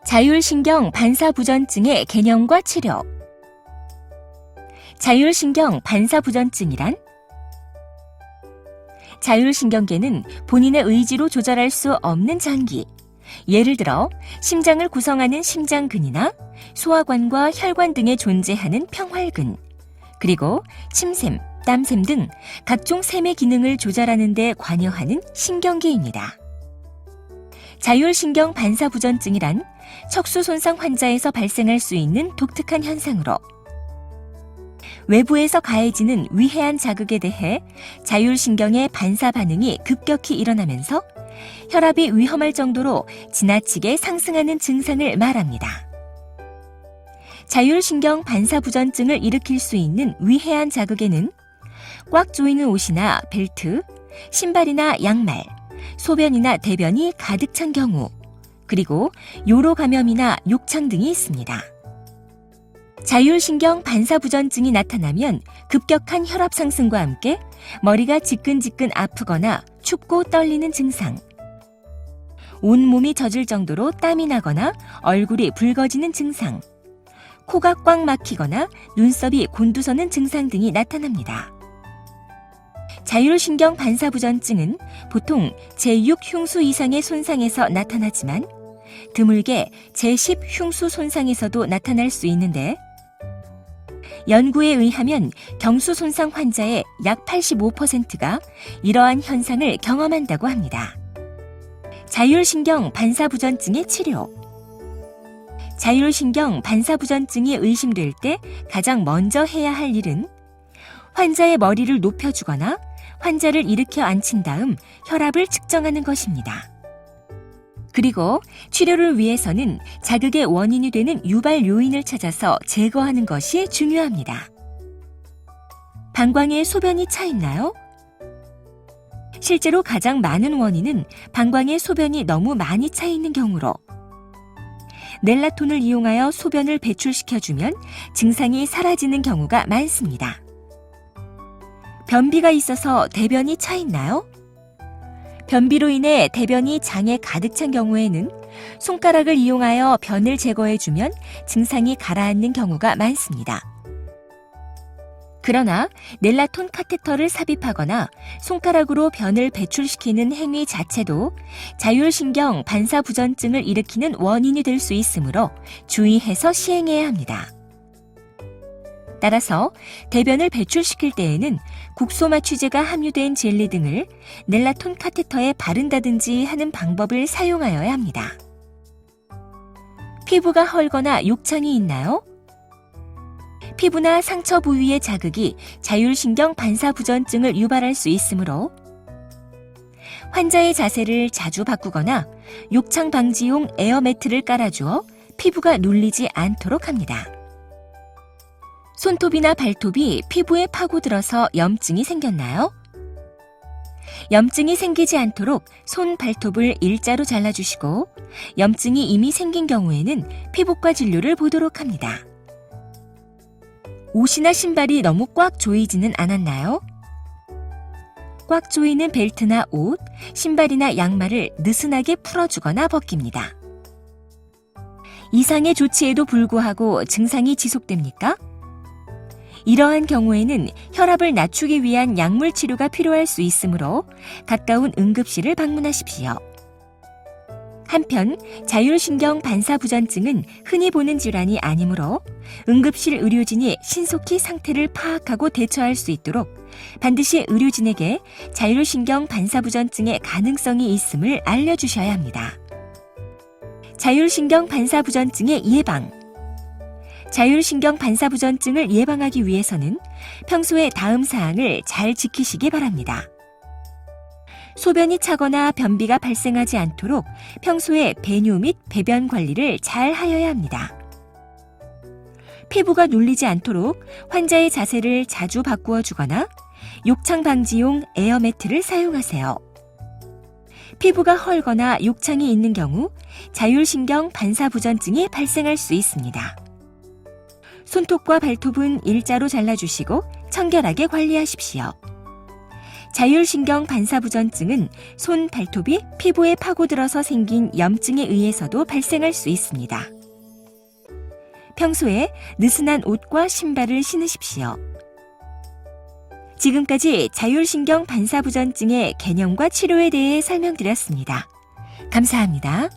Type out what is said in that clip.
자율신경 반사부전증의 개념과 치료. 자율신경 반사부전증이란 자율신경계는 본인의 의지로 조절할 수 없는 장기, 예를 들어 심장을 구성하는 심장근이나 소화관과 혈관 등에 존재하는 평활근, 그리고 침샘, 땀샘 등 각종 샘의 기능을 조절하는 데 관여하는 신경계입니다. 자율신경 반사부전증이란 척수 손상 환자에서 발생할 수 있는 독특한 현상으로 외부에서 가해지는 위해한 자극에 대해 자율신경의 반사 반응이 급격히 일어나면서 혈압이 위험할 정도로 지나치게 상승하는 증상을 말합니다. 자율신경 반사부전증을 일으킬 수 있는 위해한 자극에는 꽉 조이는 옷이나 벨트, 신발이나 양말, 소변이나 대변이 가득 찬 경우, 그리고 요로 감염이나 욕창 등이 있습니다. 자율신경 반사부전증이 나타나면 급격한 혈압 상승과 함께 머리가 지끈지끈 아프거나 춥고 떨리는 증상, 온몸이 젖을 정도로 땀이 나거나 얼굴이 붉어지는 증상, 코가 꽉 막히거나 눈썹이 곤두서는 증상 등이 나타납니다. 자율신경 반사부전증은 보통 제6 흉수 이상의 손상에서 나타나지만 드물게 제10 흉수 손상에서도 나타날 수 있는데 연구에 의하면 경수 손상 환자의 약 85%가 이러한 현상을 경험한다고 합니다. 자율신경 반사부전증의 치료. 자율신경 반사부전증이 의심될 때 가장 먼저 해야 할 일은 환자의 머리를 높여주거나 환자를 일으켜 앉힌 다음 혈압을 측정하는 것입니다. 그리고 치료를 위해서는 자극의 원인이 되는 유발 요인을 찾아서 제거하는 것이 중요합니다. 방광에 소변이 차 있나요? 실제로 가장 많은 원인은 방광에 소변이 너무 많이 차 있는 경우로 넬라톤을 이용하여 소변을 배출시켜주면 증상이 사라지는 경우가 많습니다. 변비가 있어서 대변이 차 있나요? 변비로 인해 대변이 장에 가득 찬 경우에는 손가락을 이용하여 변을 제거해주면 증상이 가라앉는 경우가 많습니다. 그러나 넬라톤 카테터를 삽입하거나 손가락으로 변을 배출시키는 행위 자체도 자율신경 반사부전증을 일으키는 원인이 될 수 있으므로 주의해서 시행해야 합니다. 따라서 대변을 배출시킬 때에는 국소마취제가 함유된 젤리 등을 넬라톤 카테터에 바른다든지 하는 방법을 사용하여야 합니다. 피부가 헐거나 욕창이 있나요? 피부나 상처 부위의 자극이 자율신경 반사부전증을 유발할 수 있으므로 환자의 자세를 자주 바꾸거나 욕창 방지용 에어매트를 깔아주어 피부가 눌리지 않도록 합니다. 손톱이나 발톱이 피부에 파고들어서 염증이 생겼나요? 염증이 생기지 않도록 손, 발톱을 일자로 잘라주시고 염증이 이미 생긴 경우에는 피부과 진료를 보도록 합니다. 옷이나 신발이 너무 꽉 조이지는 않았나요? 꽉 조이는 벨트나 옷, 신발이나 양말을 느슨하게 풀어주거나 벗깁니다. 이상의 조치에도 불구하고 증상이 지속됩니까? 이러한 경우에는 혈압을 낮추기 위한 약물 치료가 필요할 수 있으므로 가까운 응급실을 방문하십시오. 한편 자율신경 반사부전증은 흔히 보는 질환이 아니므로 응급실 의료진이 신속히 상태를 파악하고 대처할 수 있도록 반드시 의료진에게 자율신경 반사부전증의 가능성이 있음을 알려주셔야 합니다. 자율신경 반사부전증의 예방. 자율신경 반사부전증을 예방하기 위해서는 평소에 다음 사항을 잘 지키시기 바랍니다. 소변이 차거나 변비가 발생하지 않도록 평소에 배뇨 및 배변 관리를 잘 하여야 합니다. 피부가 눌리지 않도록 환자의 자세를 자주 바꾸어 주거나 욕창 방지용 에어매트를 사용하세요. 피부가 헐거나 욕창이 있는 경우 자율신경 반사부전증이 발생할 수 있습니다. 손톱과 발톱은 일자로 잘라주시고 청결하게 관리하십시오. 자율신경 반사부전증은 손, 발톱이 피부에 파고들어서 생긴 염증에 의해서도 발생할 수 있습니다. 평소에 느슨한 옷과 신발을 신으십시오. 지금까지 자율신경 반사부전증의 개념과 치료에 대해 설명드렸습니다. 감사합니다.